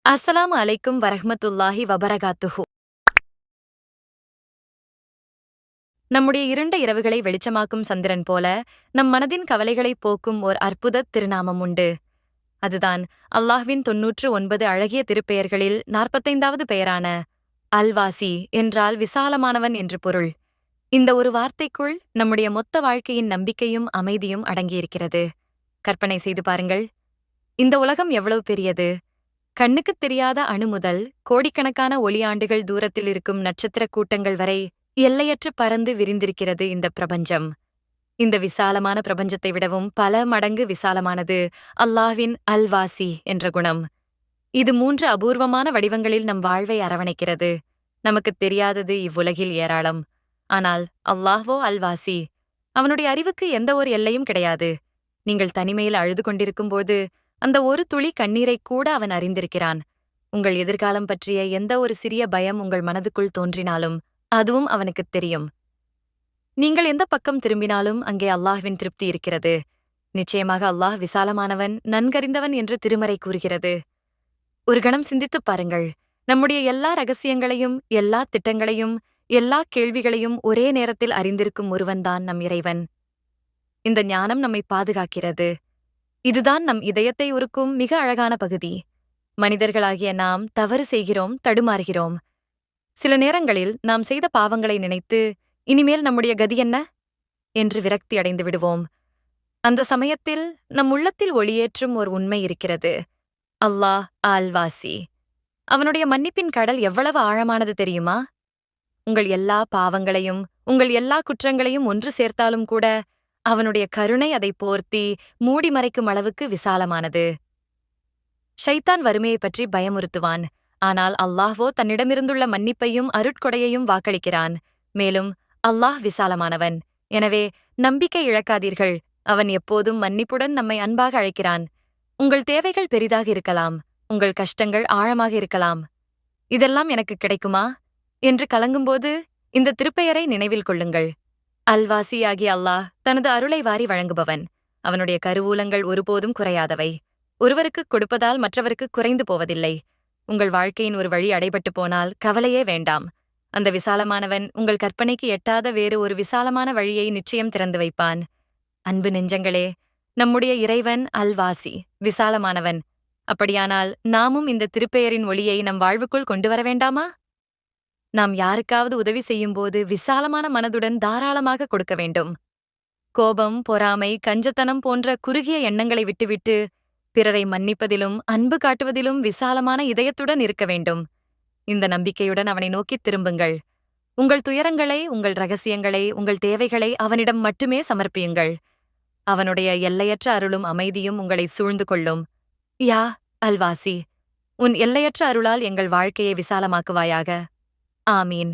அஸ்ஸலாமு அலைக்கும் வரஹ்மத்துல்லாஹி வபரகாத்துஹு. நம்முடைய இருண்ட இரவுகளை வெளிச்சமாக்கும் சந்திரன் போல நம் மனதின் கவலைகளைப் போக்கும் ஓர் அற்புதத் திருநாமம் உண்டு. அதுதான் அல்லாஹ்வின் 99 அழகிய திருப்பெயர்களில் 45வது பெயரான அல்-வாசி என்றால் விசாலமானவன் என்று பொருள். இந்த ஒரு வார்த்தைக்குள் நம்முடைய மொத்த வாழ்க்கையின் நம்பிக்கையும் அமைதியும் அடங்கியிருக்கிறது. கற்பனை செய்து பாருங்கள், இந்த உலகம் எவ்வளவு பெரியது! கண்ணுக்குத் தெரியாத அணு முதல் கோடிக்கணக்கான ஒளியாண்டுகள் தூரத்தில் இருக்கும் நட்சத்திர கூட்டங்கள் வரை எல்லையற்று பறந்து விரிந்திருக்கிறது இந்த பிரபஞ்சம். இந்த விசாலமான பிரபஞ்சத்தை விடவும் பல மடங்கு விசாலமானது அல்லாஹ்வின் அல்-வாசி என்ற குணம். இது 3 அபூர்வமான வடிவங்களில் நம் வாழ்வை அரவணைக்கிறது. நமக்குத் தெரியாதது இவ்வுலகில் ஏராளம். ஆனால் அல்லாஹ்வோ அல்-வாசி. அவனுடைய அறிவுக்கு எந்த ஒரு எல்லையும் கிடையாது. நீங்கள் தனிமையில் அழுது கொண்டிருக்கும்போது அந்த ஒரு துளி கண்ணீரைக் கூட அவன் அறிந்திருக்கிறான். உங்கள் எதிர்காலம் பற்றிய எந்த ஒரு சிறிய பயம் உங்கள் மனதுக்குள் தோன்றினாலும் அதுவும் அவனுக்குத் தெரியும். நீங்கள் எந்த பக்கம் திரும்பினாலும் அங்கே அல்லாஹ்வின் திருப்தி இருக்கிறது. நிச்சயமாக அல்லாஹ் விசாலமானவன், நன்கறிந்தவன் என்று திருமறை கூறுகிறது. ஒரு கணம் சிந்தித்துப் பாருங்கள். நம்முடைய எல்லா ரகசியங்களையும், எல்லா திட்டங்களையும், எல்லா கேள்விகளையும் ஒரே நேரத்தில் அறிந்திருக்கும் ஒருவன்தான் நம் இறைவன். இந்த ஞானம் நம்மை பாதுகாக்கிறது. இதுதான் நம் இதயத்தை உருக்கும் மிக அழகான பகுதி. மனிதர்களாகிய நாம் தவறு செய்கிறோம், தடுமாறுகிறோம். சில நேரங்களில் நாம் செய்த பாவங்களை நினைத்து இனிமேல் நம்முடைய கதி என்ன என்று விரக்தி அடைந்து விடுவோம். அந்த சமயத்தில் நம் உள்ளத்தில் ஒளியேற்றும் ஒரு உண்மை இருக்கிறது. அல்லாஹ் அல்-வாசி. அவனுடைய மன்னிப்பின் கடல் எவ்வளவு ஆழமானது தெரியுமா? உங்கள் எல்லா பாவங்களையும், உங்கள் எல்லா குற்றங்களையும் ஒன்று சேர்த்தாலும் கூட அவனுடைய கருணை அதை போர்த்தி மூடி மறைக்கும் அளவுக்கு விசாலமானது. ஷைத்தான் வறுமையைப் பற்றி பயமுறுத்துவான். ஆனால் அல்லாஹ்வோ தன்னிடமிருந்துள்ள மன்னிப்பையும் அருட்கொடையையும் வாக்களிக்கிறான். மேலும் அல்லாஹ் விசாலமானவன். எனவே நம்பிக்கை இழக்காதீர்கள். அவன் எப்போதும் மன்னிப்புடன் நம்மை அன்பாக அழைக்கிறான். உங்கள் தேவைகள் பெரிதாக இருக்கலாம். உங்கள் கஷ்டங்கள் ஆழமாக இருக்கலாம். இதெல்லாம் எனக்கு கிடைக்குமா என்று கலங்கும்போது இந்த திருப்பெயரை நினைவில் கொள்ளுங்கள். அல்-வாசியாகிய அல்லாஹ் தனது அருளை வாரி வழங்குபவன். அவனுடைய கருவூலங்கள் ஒருபோதும் குறையாதவை. ஒருவருக்குக் கொடுப்பதால் மற்றவருக்கு குறைந்து போவதில்லை. உங்கள் வாழ்க்கையின் ஒரு வழி அடைபட்டு போனால் கவலையே வேண்டாம். அந்த விசாலமானவன் உங்கள் கற்பனைக்கு எட்டாத வேறு ஒரு விசாலமான வழியை நிச்சயம் திறந்து வைப்பான். அன்பு நெஞ்சங்களே, நம்முடைய இறைவன் அல்-வாசி, விசாலமானவன். அப்படியானால் நாமும் இந்த திருப்பெயரின் ஒளியை நம் வாழ்வுக்குள் கொண்டு வர வேண்டாமா? நாம் யாருக்காவது உதவி செய்யும்போது விசாலமான மனதுடன் தாராளமாக கொடுக்க வேண்டும். கோபம், பொறாமை, கஞ்சத்தனம் போன்ற குறுகிய எண்ணங்களை விட்டுவிட்டு பிறரை மன்னிப்பதிலும் அன்பு காட்டுவதிலும் விசாலமான இதயத்துடன் இருக்க வேண்டும். இந்த நம்பிக்கையுடன் அவனை நோக்கித் திரும்புங்கள். உங்கள் துயரங்களை, உங்கள் ரகசியங்களை, உங்கள் தேவைகளை அவனிடம் மட்டுமே சமர்ப்பியுங்கள். அவனுடைய எல்லையற்ற அருளும் அமைதியும் உங்களை சூழ்ந்து கொள்ளும். யா அல்-வாசி, உன் எல்லையற்ற அருளால் எங்கள் வாழ்க்கையை விசாலமாக்குவாயாக. ஆமீன்.